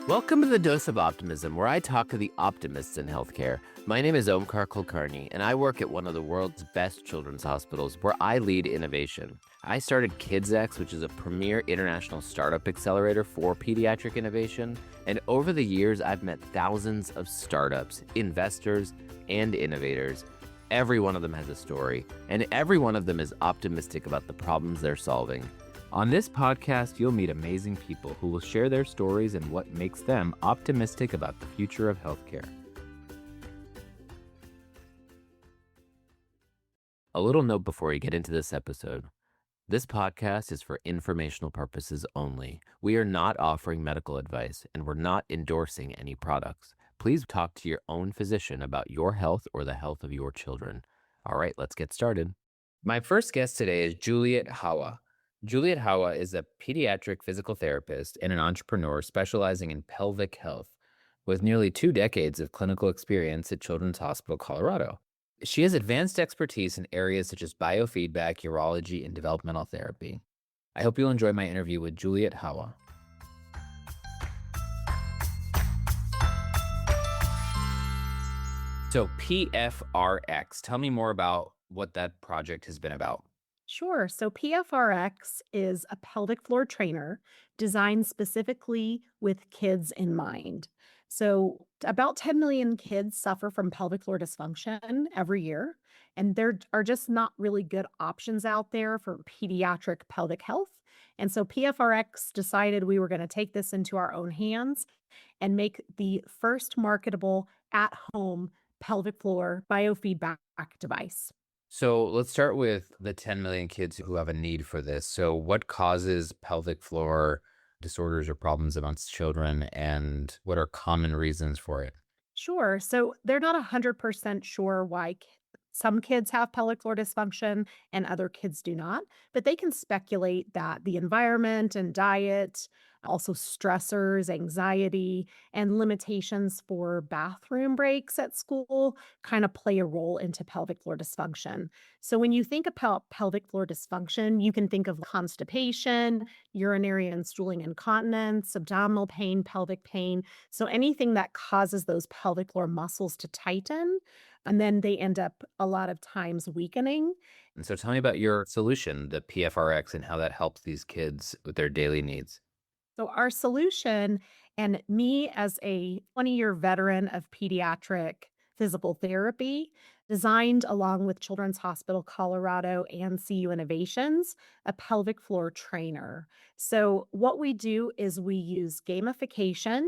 Welcome to the Dose of Optimism, where I talk to the optimists in healthcare. My name is Omkar Kulkarni, and I work at one of the world's best children's hospitals, where I lead innovation. I started KidsX, which is a premier international startup accelerator for pediatric innovation. And over the years, I've met thousands of startups, investors, and innovators. Every one of them has a story, and every one of them is optimistic about the problems they're solving. On this podcast, you'll meet amazing people who will share their stories and what makes them optimistic about the future of healthcare. A little note before we get into this episode. This podcast is for informational purposes only. We are not offering medical advice, and we're not endorsing any products. Please talk to your own physician about your health or the health of your children. All right, let's get started. My first guest today is Juliette Hawa. Juliette Hawa is a pediatric physical therapist and an entrepreneur specializing in pelvic health, with nearly 2 decades of clinical experience at Children's Hospital Colorado. She has advanced expertise in areas such as biofeedback, urology, and developmental therapy. I hope you'll enjoy my interview with Juliette Hawa. So PFRx, tell me more about what that project has been about. Sure. So PFRx is a pelvic floor trainer designed specifically with kids in mind. So about 10 million kids suffer from pelvic floor dysfunction every year, and there are just not really good options out there for pediatric pelvic health. And so PFRx decided we were going to take this into our own hands and make the first marketable at-home pelvic floor biofeedback device. So let's start with the 10 million kids who have a need for this. So what causes pelvic floor disorders or problems amongst children, and what are common reasons for it? Sure. So they're not 100% sure why some kids have pelvic floor dysfunction and other kids do not, but they can speculate that the environment and diet, also stressors, anxiety, and limitations for bathroom breaks at school kind of play a role into pelvic floor dysfunction. So when you think about pelvic floor dysfunction, you can think of constipation, urinary and stooling incontinence, abdominal pain, pelvic pain. So anything that causes those pelvic floor muscles to tighten, and then they end up a lot of times weakening. And so tell me about your solution, the PFRX, and how that helps these kids with their daily needs. So our solution, and me as a 20-year veteran of pediatric physical therapy, designed along with Children's Hospital Colorado and CU Innovations, a pelvic floor trainer. So what we do is we use gamification,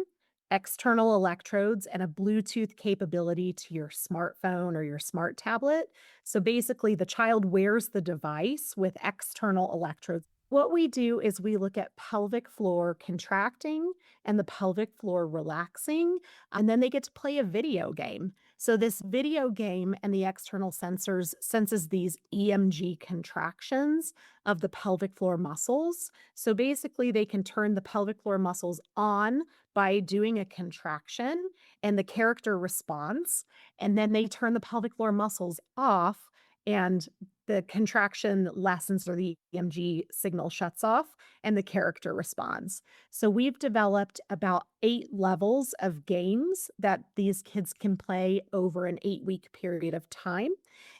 external electrodes, and a Bluetooth capability to your smartphone or your smart tablet. So basically, the child wears the device with external electrodes. What we do is we look at pelvic floor contracting and the pelvic floor relaxing, and then they get to play a video game. So this video game and the external sensors senses these EMG contractions of the pelvic floor muscles. So basically they can turn the pelvic floor muscles on by doing a contraction and the character responds, and then they turn the pelvic floor muscles off and the contraction lessens or the EMG signal shuts off and the character responds. So we've developed about 8 levels of games that these kids can play over an 8-week period of time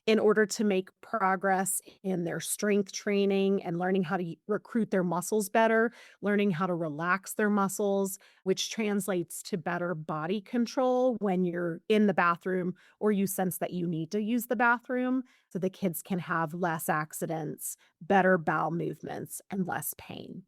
in order to make progress in their strength training and learning how to recruit their muscles better, learning how to relax their muscles, which translates to better body control when you're in the bathroom or you sense that you need to use the bathroom, so the kids can have less accidents, better bowel movements, and less pain.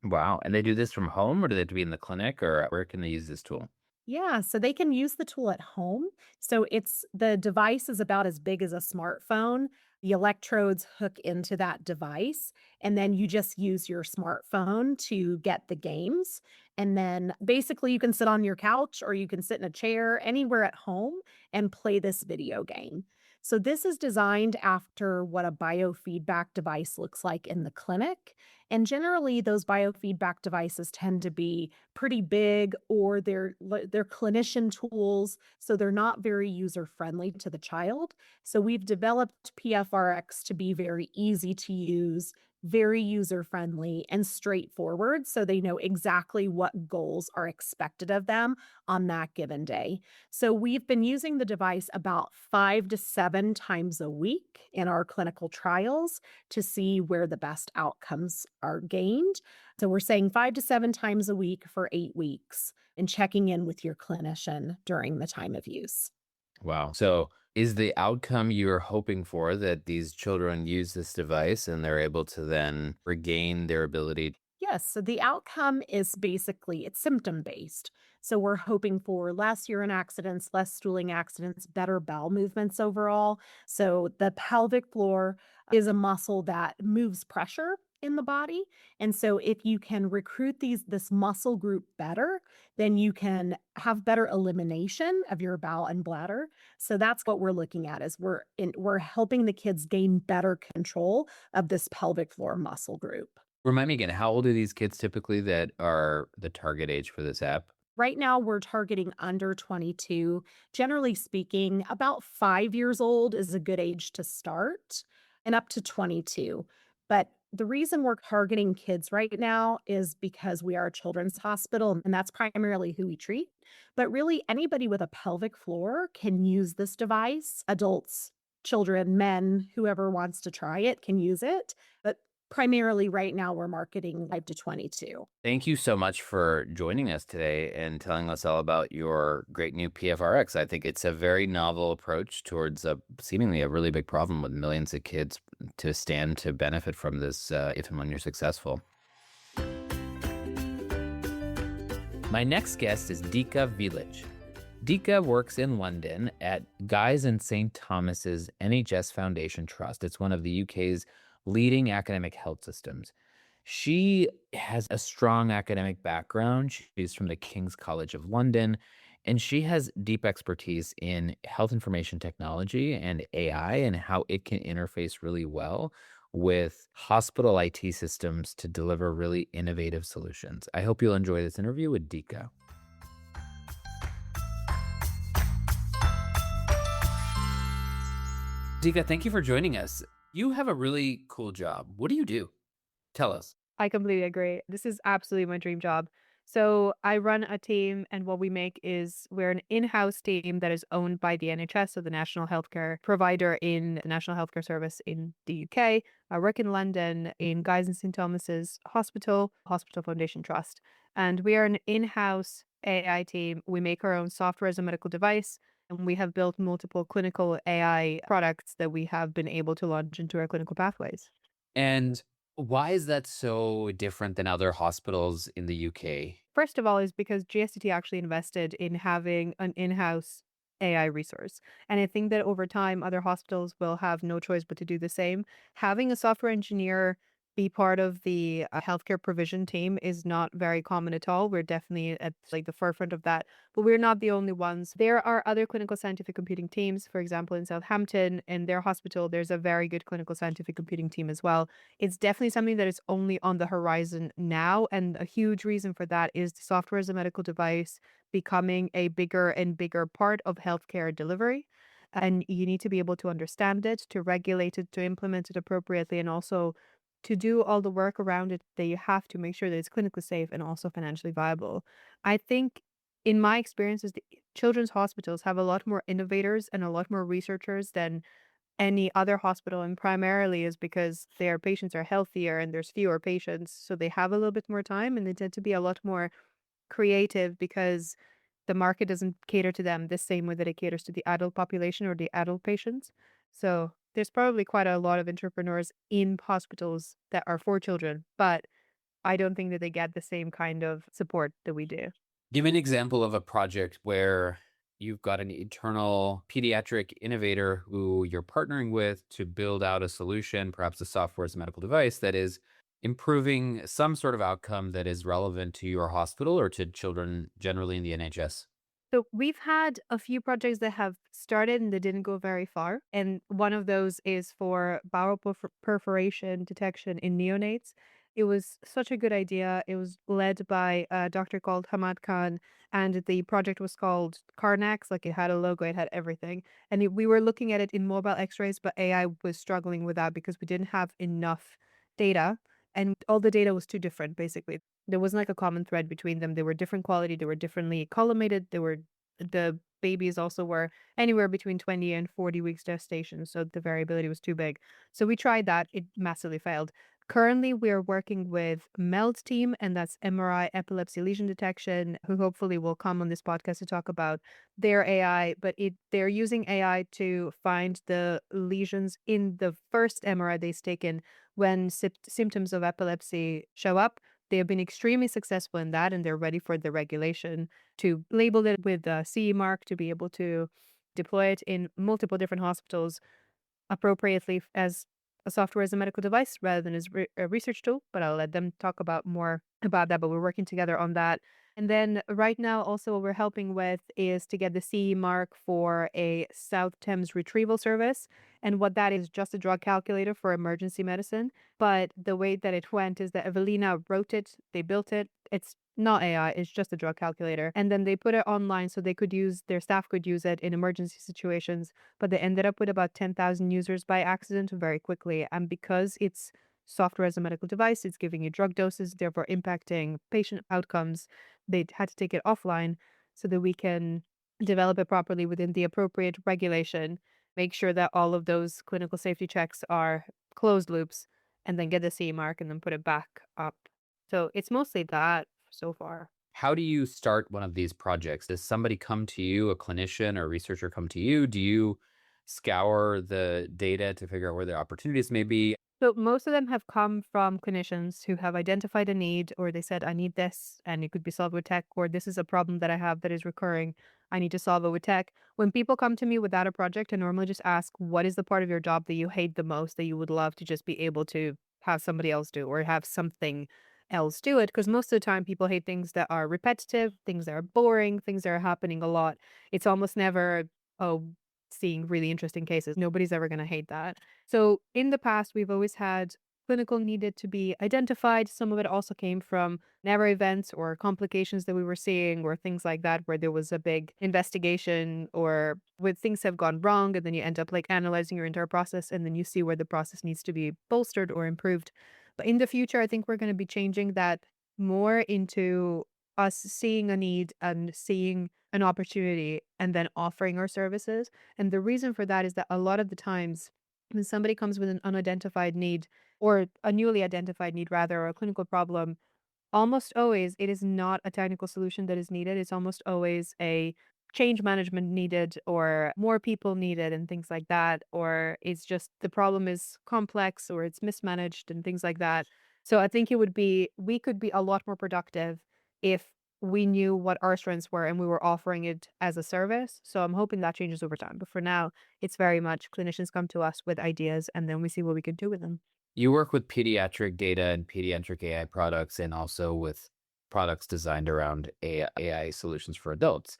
Wow. And they do this from home, or do they have to be in the clinic, or where can they use this tool? Yeah, so they can use the tool at home. So the device is about as big as a smartphone. The electrodes hook into that device, and then you just use your smartphone to get the games. And then basically you can sit on your couch or you can sit in a chair anywhere at home and play this video game. So this is designed after what a biofeedback device looks like in the clinic. And generally those biofeedback devices tend to be pretty big, or they're clinician tools, so they're not very user friendly to the child. So we've developed PFRX to be very easy to use, very user friendly and straightforward. So they know exactly what goals are expected of them on that given day. So we've been using the device about 5 to 7 times a week in our clinical trials to see where the best outcomes are gained. So we're saying 5 to 7 times a week for 8 weeks and checking in with your clinician during the time of use. Wow. So, is the outcome you're hoping for that these children use this device and they're able to then regain their ability? Yes, so the outcome is basically it's symptom based. So we're hoping for less urine accidents, less stooling accidents, better bowel movements overall. So the pelvic floor is a muscle that moves pressure in the body. And so if you can recruit this muscle group better, then you can have better elimination of your bowel and bladder. So that's what we're looking at is we're helping the kids gain better control of this pelvic floor muscle group. Remind me again, how old are these kids typically that are the target age for this app? Right now, we're targeting under 22. Generally speaking, about 5 years old is a good age to start and up to 22. But the reason we're targeting kids right now is because we are a children's hospital, and that's primarily who we treat. But really, anybody with a pelvic floor can use this device. Adults, children, men, whoever wants to try it can use it. But primarily, right now, we're marketing 5 to 22. Thank you so much for joining us today and telling us all about your great new PFRx. I think it's a very novel approach towards seemingly a really big problem with millions of kids to stand to benefit from this if and when you're successful. My next guest is Dika Vilic. Dika works in London at Guy's and St. Thomas's NHS Foundation Trust. It's one of the UK's leading academic health systems. She has a strong academic background. She's from the King's College of London, and she has deep expertise in health information technology and AI and how it can interface really well with hospital IT systems to deliver really innovative solutions. I hope you'll enjoy this interview with Dika. Dika, thank you for joining us. You have a really cool job. What do you do? Tell us. I completely agree. This is absolutely my dream job. So I run a team, and what we make is we're an in-house team that is owned by the NHS, so the national healthcare provider in the National Healthcare Service in the UK. I work in London in Guy's and St Thomas's Hospital Foundation Trust, and we are an in-house AI team. We make our own software as a medical device. And we have built multiple clinical AI products that we have been able to launch into our clinical pathways. And why is that so different than other hospitals in the UK? First of all, is because GSTT actually invested in having an in-house AI resource. And I think that over time, other hospitals will have no choice but to do the same. Having a software engineer be part of the healthcare provision team is not very common at all. We're definitely at like the forefront of that, but we're not the only ones. There are other clinical scientific computing teams. For example, in Southampton, in their hospital, there's a very good clinical scientific computing team as well. It's definitely something that is only on the horizon now. And a huge reason for that is the software as a medical device becoming a bigger and bigger part of healthcare delivery. And you need to be able to understand it, to regulate it, to implement it appropriately, and also to do all the work around it that you have to make sure that it's clinically safe and also financially viable. I think in my experiences, the children's hospitals have a lot more innovators and a lot more researchers than any other hospital, and primarily is because their patients are healthier and there's fewer patients, so they have a little bit more time and they tend to be a lot more creative because the market doesn't cater to them the same way that it caters to the adult population or the adult patients. So there's probably quite a lot of entrepreneurs in hospitals that are for children, but I don't think that they get the same kind of support that we do. Give me an example of a project where you've got an internal pediatric innovator who you're partnering with to build out a solution, perhaps a software as a medical device that is improving some sort of outcome that is relevant to your hospital or to children generally in the NHS. So we've had a few projects that have started and they didn't go very far. And one of those is for bowel perforation detection in neonates. It was such a good idea. It was led by a doctor called Hamad Khan, and the project was called Carnax. Like it had a logo, it had everything. And we were looking at it in mobile x rays, but AI was struggling with that because we didn't have enough data, and all the data was too different, basically. There wasn't like a common thread between them. They were different quality, they were differently collimated, the babies also were anywhere between 20 and 40 weeks gestation, so the variability was too big. So we tried that, it massively failed. Currently, we're working with MELD team, and that's MRI epilepsy lesion detection, who hopefully will come on this podcast to talk about their AI, but they're using AI to find the lesions in the first MRI they've taken when symptoms of epilepsy show up. They have been extremely successful in that, and they're ready for the regulation to label it with a CE mark to be able to deploy it in multiple different hospitals appropriately as a software as a medical device rather than as a research tool. But I'll let them talk about more about that. But we're working together on that. And then right now, also what we're helping with is to get the CE mark for a South Thames retrieval service. And what that is, just a drug calculator for emergency medicine. But the way that it went is that Evelina wrote it, they built it. It's not AI, it's just a drug calculator. And then they put it online so their staff could use it in emergency situations, but they ended up with about 10,000 users by accident very quickly. And because it's software as a medical device, it's giving you drug doses, therefore impacting patient outcomes. They had to take it offline so that we can develop it properly within the appropriate regulation, make sure that all of those clinical safety checks are closed loops, and then get the CE mark and then put it back up. So it's mostly that so far. How do you start one of these projects? Does somebody come to you, a clinician or a researcher come to you? Do you scour the data to figure out where the opportunities may be? So most of them have come from clinicians who have identified a need, or they said, I need this and it could be solved with tech, or this is a problem that I have that is recurring. I need to solve it with tech. When people come to me without a project, I normally just ask, what is the part of your job that you hate the most that you would love to just be able to have somebody else do or have something else do it? Because most of the time people hate things that are repetitive, things that are boring, things that are happening a lot. It's almost never, oh, seeing really interesting cases. Nobody's ever going to hate that. So in the past, we've always had clinical needed to be identified. Some of it also came from never events or complications that we were seeing or things like that, where there was a big investigation or where things have gone wrong. And then you end up like analyzing your entire process and then you see where the process needs to be bolstered or improved. But in the future, I think we're going to be changing that more into us seeing a need and seeing an opportunity and then offering our services. And the reason for that is that a lot of the times when somebody comes with an unidentified need or a newly identified need rather, or a clinical problem, almost always it is not a technical solution that is needed. It's almost always a change management needed or more people needed and things like that. Or it's just the problem is complex or it's mismanaged and things like that. So I think we could be a lot more productive if we knew what our strengths were and we were offering it as a service. So I'm hoping that changes over time. But for now, it's very much clinicians come to us with ideas and then we see what we can do with them. You work with pediatric data and pediatric AI products and also with products designed around AI solutions for adults.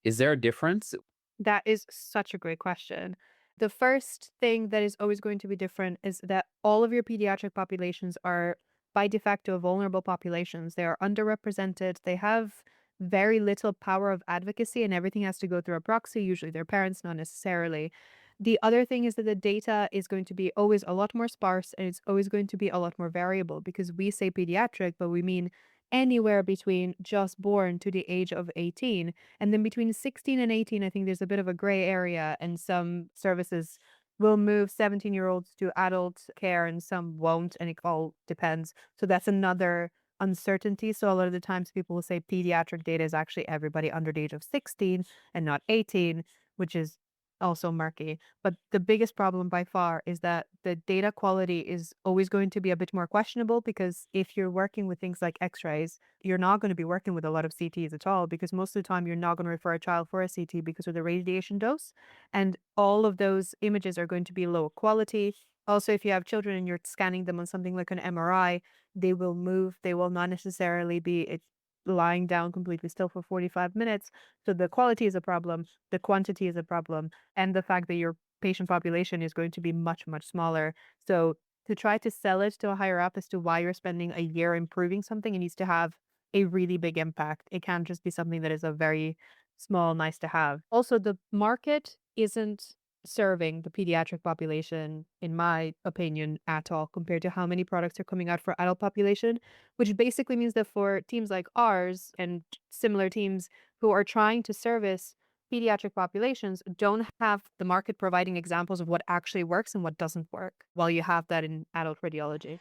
Is there a difference? That is such a great question. The first thing that is always going to be different is that all of your pediatric populations are by de facto vulnerable populations. They are underrepresented. They have very little power of advocacy, and everything has to go through a proxy, usually their parents, not necessarily. The other thing is that the data is going to be always a lot more sparse and it's always going to be a lot more variable because we say pediatric, but we mean anywhere between just born to the age of 18. And then between 16 and 18, I think there's a bit of a gray area, and some services will move 17-year-olds to adult care and some won't, and it all depends. So that's another uncertainty. So a lot of the times people will say pediatric data is actually everybody under the age of 16 and not 18, which is also murky. But the biggest problem by far is that the data quality is always going to be a bit more questionable because if you're working with things like x-rays, you're not going to be working with a lot of CTs at all because most of the time you're not going to refer a child for a CT because of the radiation dose. And all of those images are going to be low quality. Also, if you have children and you're scanning them on something like an MRI, they will move. They will not necessarily be lying down completely still for 45 minutes. So the quality is a problem, the quantity is a problem, and the fact that your patient population is going to be much, much smaller. So to try to sell it to a higher up as to why you're spending a year improving something, it needs to have a really big impact. It can't just be something that is a very small, nice to have. Also, the market isn't serving the pediatric population, in my opinion, at all compared to how many products are coming out for adult population, which basically means that for teams like ours and similar teams who are trying to service pediatric populations don't have the market providing examples of what actually works and what doesn't work, while you have that in adult radiology.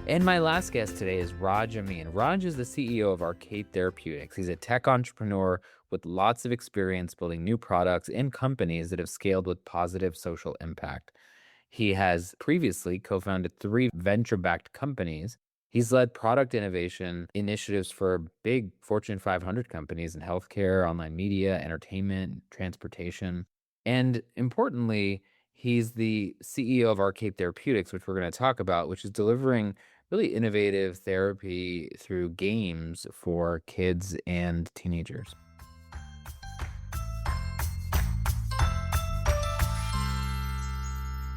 And my last guest today is Raj Amin. Raj is the CEO of Arcade Therapeutics. He's a tech entrepreneur with lots of experience building new products and companies that have scaled with positive social impact. He has previously co-founded 3 venture-backed companies. He's led product innovation initiatives for big Fortune 500 companies in healthcare, online media, entertainment, transportation. And importantly, he's the CEO of Arcade Therapeutics, which we're going to talk about, which is delivering really innovative therapy through games for kids and teenagers.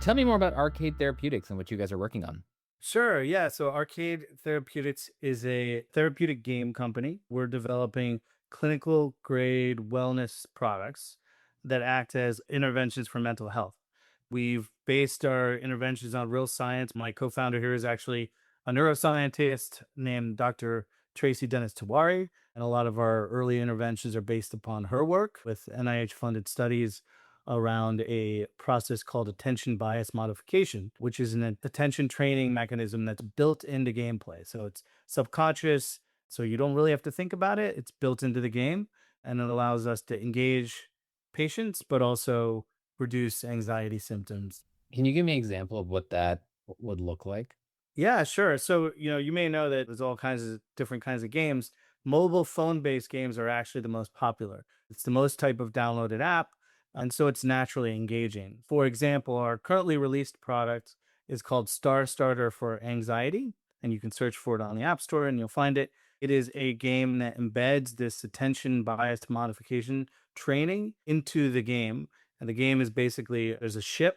Tell me more about Arcade Therapeutics and what you guys are working on. Sure. Yeah. So Arcade Therapeutics is a therapeutic game company. We're developing clinical grade wellness products that act as interventions for mental health. We've based our interventions on real science. My co founder here is actually a neuroscientist named Dr. Tracy Dennis Tawari. And a lot of our early interventions are based upon her work with NIH funded studies around a process called attention bias modification, which is an attention training mechanism that's built into gameplay. So it's subconscious, so you don't really have to think about it. It's built into the game, and it allows us to engage patients, but also reduce anxiety symptoms. Can you give me an example of what that would look like? Yeah, sure. So, you may know that there's all kinds of different kinds of games. Mobile phone-based games are actually the most popular. It's the most type of downloaded app, and so it's naturally engaging. For example, our currently released product is called Star Starter for Anxiety, and you can search for it on the App Store and you'll find it. It is a game that embeds this attention bias modification training into the game. And the game is basically there's a ship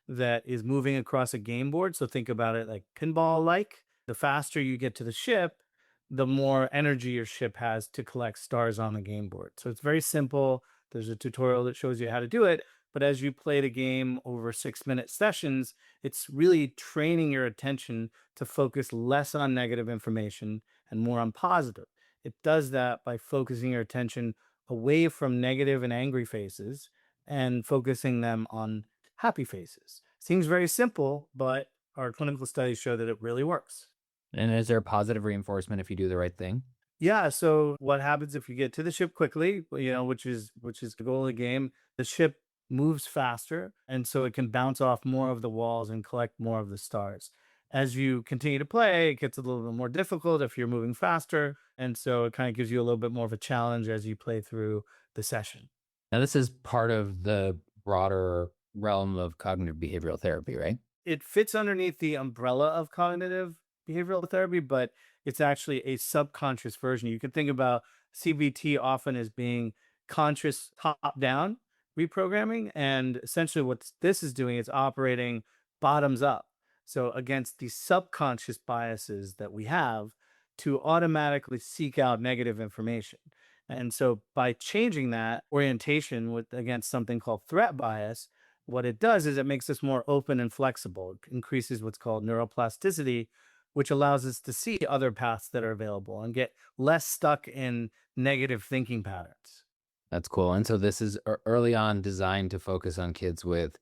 that is moving across a game board. So think about it like pinball like. The faster you get to the ship, the more energy your ship has to collect stars on the game board. So it's very simple. There's a tutorial that shows you how to do it. But as you play the game over 6-minute sessions, it's really training your attention to focus less on negative information and more on positive. It does that by focusing your attention away from negative and angry faces and focusing them on happy faces. Seems very simple, but our clinical studies show that it really works. And is there positive reinforcement if you do the right thing? Yeah, so what happens if you get to the ship quickly, which is the goal of the game, the ship moves faster, and so it can bounce off more of the walls and collect more of the stars. As you continue to play, it gets a little bit more difficult if you're moving faster, and so it kind of gives you a little bit more of a challenge as you play through the session. Now, this is part of the broader realm of cognitive behavioral therapy, right? It fits underneath the umbrella of cognitive behavioral therapy, but it's actually a subconscious version. You can think about CBT often as being conscious top-down reprogramming, and essentially what this is doing is operating bottoms up. So against the subconscious biases that we have to automatically seek out negative information. And so by changing that orientation against something called threat bias, what it does is it makes us more open and flexible. It increases what's called neuroplasticity, which allows us to see other paths that are available and get less stuck in negative thinking patterns. That's cool. And so this is early on designed to focus on kids with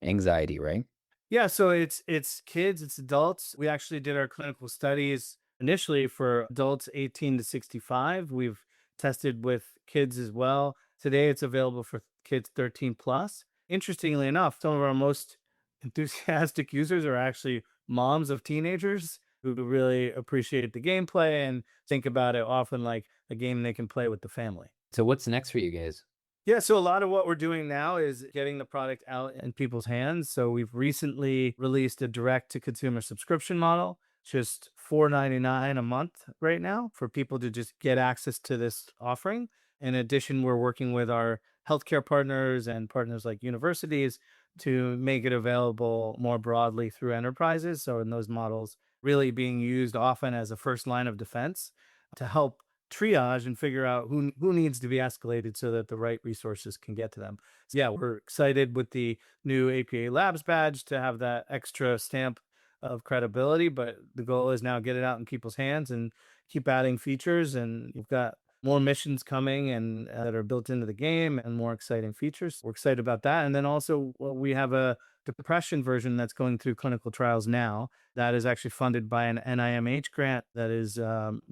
anxiety, right? Yeah, so it's kids, it's adults. We actually did our clinical studies initially for adults 18 to 65. We've tested with kids as well. Today it's available for kids 13 plus. Interestingly enough, some of our most enthusiastic users are actually moms of teenagers who really appreciate the gameplay and think about it often like a game they can play with the family. So what's next for you guys? Yeah, so a lot of what we're doing now is getting the product out in people's hands. So we've recently released a direct to consumer subscription model, just $4.99 a month right now for people to just get access to this offering. In addition, we're working with our healthcare partners and partners like universities to make it available more broadly through enterprises. So in those models, really being used often as a first line of defense to help triage and figure out who needs to be escalated so that the right resources can get to them. So yeah, we're excited with the new APA Labs badge to have that extra stamp of credibility, but the goal is now get it out in people's hands and keep adding features. And we've got more missions coming and that are built into the game and more exciting features. We're excited about that. And then also we have a depression version that's going through clinical trials now that is actually funded by an NIMH grant that is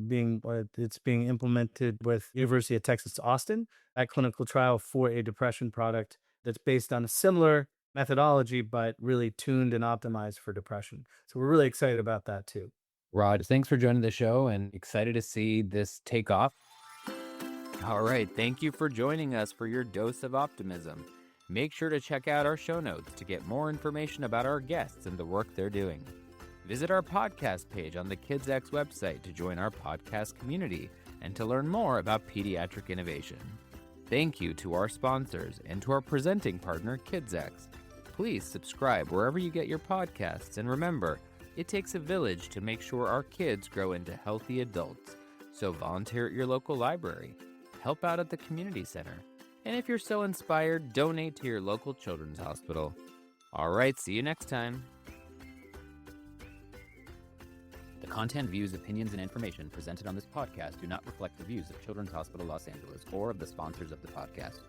being implemented with University of Texas Austin, that clinical trial for a depression product that's based on a similar methodology but really tuned and optimized for depression. So we're really excited about that too. Rod, thanks for joining the show and excited to see this take off. All right, thank you for joining us for your dose of optimism. Make sure to check out our show notes to get more information about our guests and the work they're doing. Visit our podcast page on the KidsX website to join our podcast community and to learn more about pediatric innovation. Thank you to our sponsors and to our presenting partner, KidsX. Please subscribe wherever you get your podcasts, and remember, it takes a village to make sure our kids grow into healthy adults. So volunteer at your local library, help out at the community center, and if you're so inspired, donate to your local children's hospital. All right, see you next time. The content, views, opinions, and information presented on this podcast do not reflect the views of Children's Hospital Los Angeles or of the sponsors of the podcast.